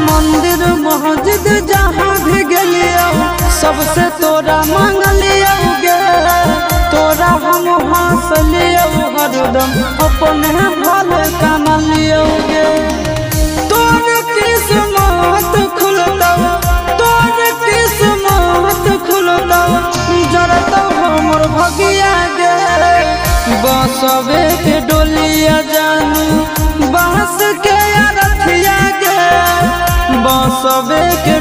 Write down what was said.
मंदिर मस्जिद जहाँ भी गलियो सबसे तोरा मांगलियो गे, तोरा हम हंसलियो हरदम अपने भल कानलियो गे। तोर किस्मत खुलतौ, तोर किस्मत खुलतौ, जरतौ हमर भगिया गे। बसवे के डोलिया जानू बांस के अरथिया गे, बसवे के